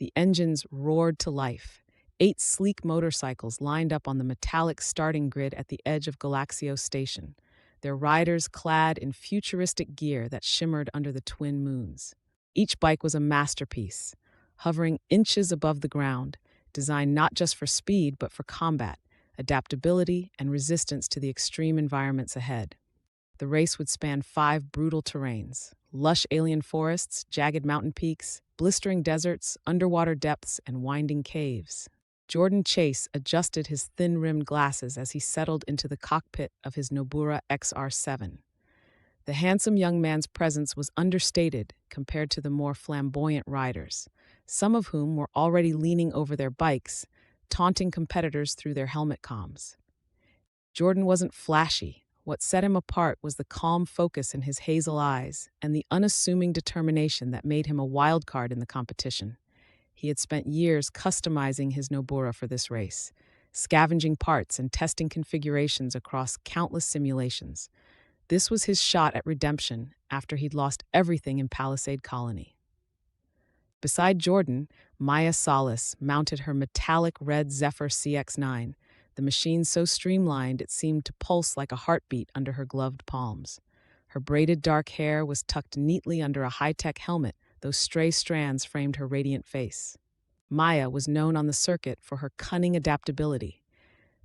The engines roared to life. 8 sleek motorcycles lined up on the metallic starting grid at the edge of Galaxios Station, their riders clad in futuristic gear that shimmered under the twin moons. Each bike was a masterpiece, hovering inches above the ground, designed not just for speed but for combat, adaptability, and resistance to the extreme environments ahead. The race would span 5 brutal terrains: lush alien forests, jagged mountain peaks, blistering deserts, underwater depths, and winding caves. Jordyn Chase adjusted his thin-rimmed glasses as he settled into the cockpit of his Nobura XR-7. The handsome young man's presence was understated compared to the more flamboyant riders, some of whom were already leaning over their bikes, taunting competitors through their helmet comms. Jordyn wasn't flashy. What set him apart was the calm focus in his hazel eyes and the unassuming determination that made him a wild card in the competition. He had spent years customizing his Nobura for this race, scavenging parts and testing configurations across countless simulations. This was his shot at redemption after he'd lost everything in Palisade Colony. Beside Jordyn, Maya Solace mounted her metallic red Zephyr CX-9, the machine so streamlined it seemed to pulse like a heartbeat under her gloved palms. Her braided dark hair was tucked neatly under a high-tech helmet, those stray strands framed her radiant face. Maya was known on the circuit for her cunning adaptability.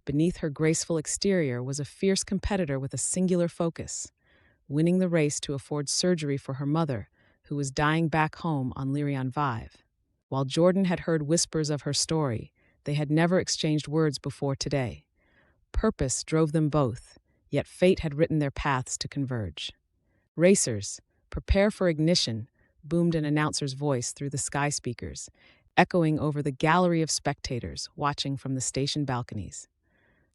Beneath her graceful exterior was a fierce competitor with a singular focus, winning the race to afford surgery for her mother, who was dying back home on Lyrion Vive. While Jordyn had heard whispers of her story, they had never exchanged words before today. Purpose drove them both, yet fate had written their paths to converge. "Racers, prepare for ignition," boomed an announcer's voice through the sky speakers, echoing over the gallery of spectators watching from the station balconies.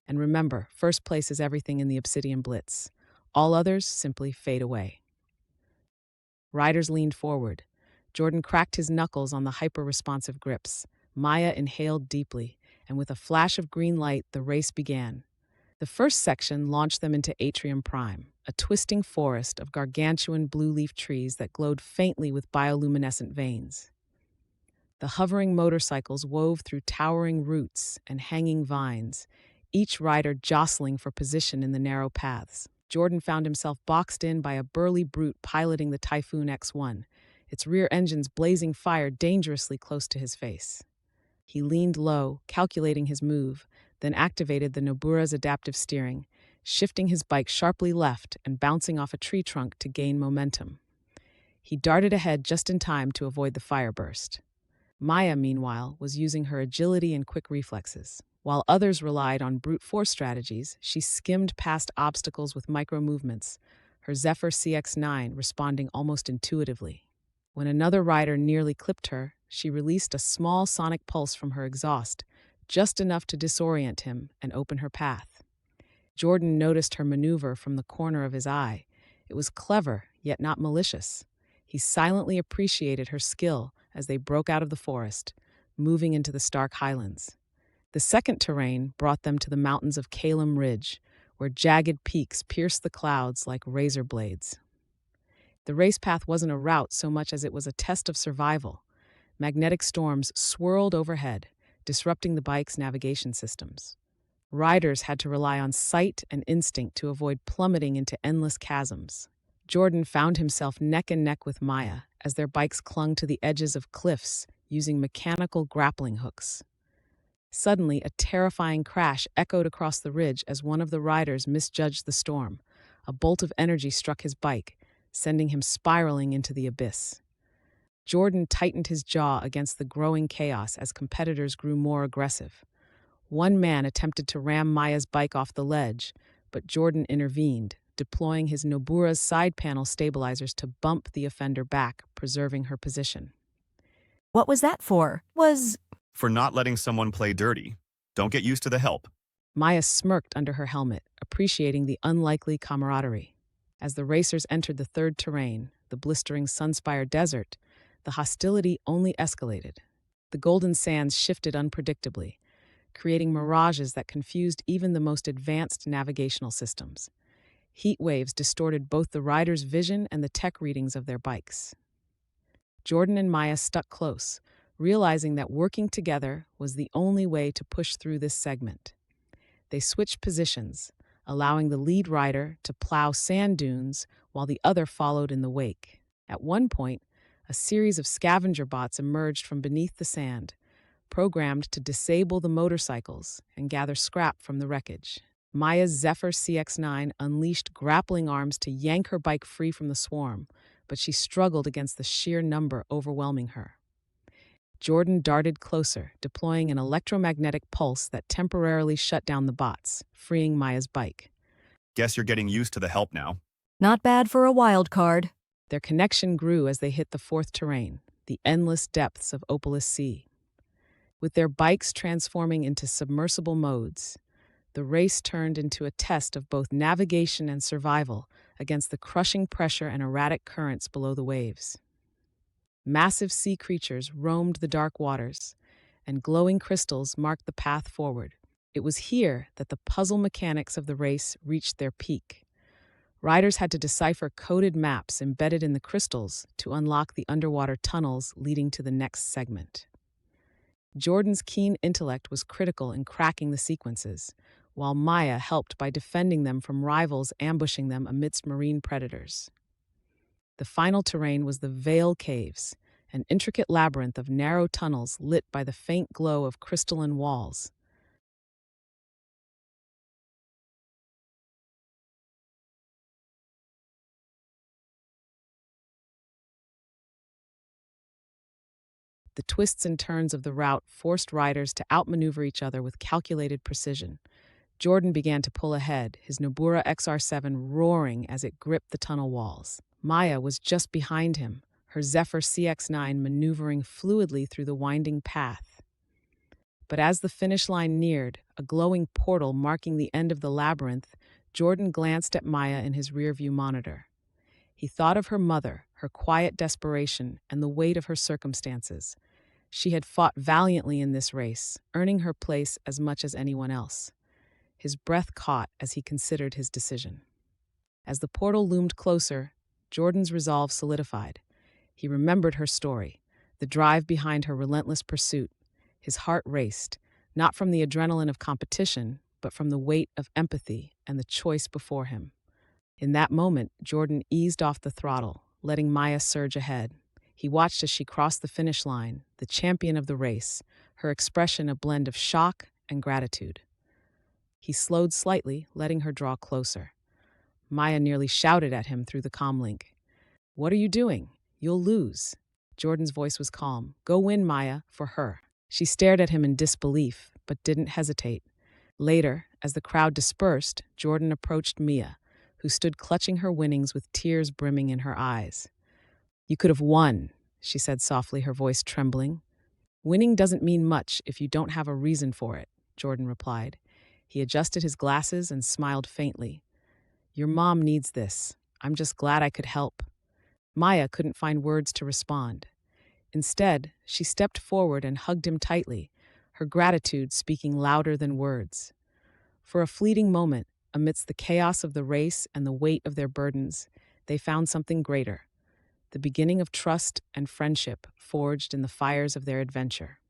And remember, first place is everything in the Obsidian Blitz. All others simply fade away. Riders leaned forward. Jordyn cracked his knuckles on the hyper-responsive grips. Maya inhaled deeply, and with a flash of green light, the race began. The first section launched them into Atrium Prime, a twisting forest of gargantuan blue-leaf trees that glowed faintly with bioluminescent veins. The hovering motorcycles wove through towering roots and hanging vines, each rider jostling for position in the narrow paths. Jordyn found himself boxed in by a burly brute piloting the Typhoon X1, its rear engines blazing fire dangerously close to his face. He leaned low, calculating his move, then activated the Nobura's adaptive steering, shifting his bike sharply left and bouncing off a tree trunk to gain momentum. He darted ahead just in time to avoid the fireburst. Maya, meanwhile, was using her agility and quick reflexes. While others relied on brute force strategies, she skimmed past obstacles with micro-movements, her Zephyr CX-9 responding almost intuitively. When another rider nearly clipped her, she released a small sonic pulse from her exhaust, just enough to disorient him and open her path. Jordyn noticed her maneuver from the corner of his eye. It was clever, yet not malicious. He silently appreciated her skill as they broke out of the forest, moving into the stark highlands. The second terrain brought them to the mountains of Calum Ridge, where jagged peaks pierced the clouds like razor blades. The race path wasn't a route so much as it was a test of survival. Magnetic storms swirled overhead, disrupting the bike's navigation systems. Riders had to rely on sight and instinct to avoid plummeting into endless chasms. Jordyn found himself neck and neck with Maya as their bikes clung to the edges of cliffs using mechanical grappling hooks. Suddenly, a terrifying crash echoed across the ridge as one of the riders misjudged the storm. A bolt of energy struck his bike, sending him spiraling into the abyss. Jordyn tightened his jaw against the growing chaos as competitors grew more aggressive. One man attempted to ram Maya's bike off the ledge, but Jordyn intervened, deploying his Nobura's side panel stabilizers to bump the offender back, preserving her position. "What was that for? For not letting someone play dirty. Don't get used to the help." Maya smirked under her helmet, appreciating the unlikely camaraderie. As the racers entered the third terrain, the blistering Sunspire Desert, the hostility only escalated. The golden sands shifted unpredictably, creating mirages that confused even the most advanced navigational systems. Heat waves distorted both the riders' vision and the tech readings of their bikes. Jordyn and Maya stuck close, realizing that working together was the only way to push through this segment. They switched positions, allowing the lead rider to plow sand dunes while the other followed in the wake. At one point, a series of scavenger bots emerged from beneath the sand, programmed to disable the motorcycles and gather scrap from the wreckage. Maya's Zephyr CX-9 unleashed grappling arms to yank her bike free from the swarm, but she struggled against the sheer number overwhelming her. Jordyn darted closer, deploying an electromagnetic pulse that temporarily shut down the bots, freeing Maya's bike. Guess you're getting used to the help now. Not bad for a wild card. Their connection grew as they hit the fourth terrain, the endless depths of Opalis Sea. With their bikes transforming into submersible modes, the race turned into a test of both navigation and survival against the crushing pressure and erratic currents below the waves. Massive sea creatures roamed the dark waters, and glowing crystals marked the path forward. It was here that the puzzle mechanics of the race reached their peak. Riders had to decipher coded maps embedded in the crystals to unlock the underwater tunnels leading to the next segment. Jordyn's keen intellect was critical in cracking the sequences, while Maya helped by defending them from rivals ambushing them amidst marine predators. The final terrain was the Veil Caves, an intricate labyrinth of narrow tunnels lit by the faint glow of crystalline walls. The twists and turns of the route forced riders to outmaneuver each other with calculated precision. Jordyn began to pull ahead, his Nobura XR-7 roaring as it gripped the tunnel walls. Maya was just behind him, her Zephyr CX-9 maneuvering fluidly through the winding path. But as the finish line neared, a glowing portal marking the end of the labyrinth, Jordyn glanced at Maya in his rearview monitor. He thought of her mother, her quiet desperation, and the weight of her circumstances. She had fought valiantly in this race, earning her place as much as anyone else. His breath caught as he considered his decision. As the portal loomed closer, Jordyn's resolve solidified. He remembered her story, the drive behind her relentless pursuit. His heart raced, not from the adrenaline of competition, but from the weight of empathy and the choice before him. In that moment, Jordyn eased off the throttle, letting Maya surge ahead. He watched as she crossed the finish line, the champion of the race, her expression a blend of shock and gratitude. He slowed slightly, letting her draw closer. Maya nearly shouted at him through the comlink. "What are you doing? You'll lose." Jordyn's voice was calm. "Go win, Maya, for her." She stared at him in disbelief, but didn't hesitate. Later, as the crowd dispersed, Jordyn approached Mia, who stood clutching her winnings with tears brimming in her eyes. "You could have won," she said softly, her voice trembling. "Winning doesn't mean much if you don't have a reason for it," Jordyn replied. He adjusted his glasses and smiled faintly. "Your mom needs this. I'm just glad I could help." Maya couldn't find words to respond. Instead, she stepped forward and hugged him tightly, her gratitude speaking louder than words. For a fleeting moment, amidst the chaos of the race and the weight of their burdens, they found something greater, the beginning of trust and friendship forged in the fires of their adventure.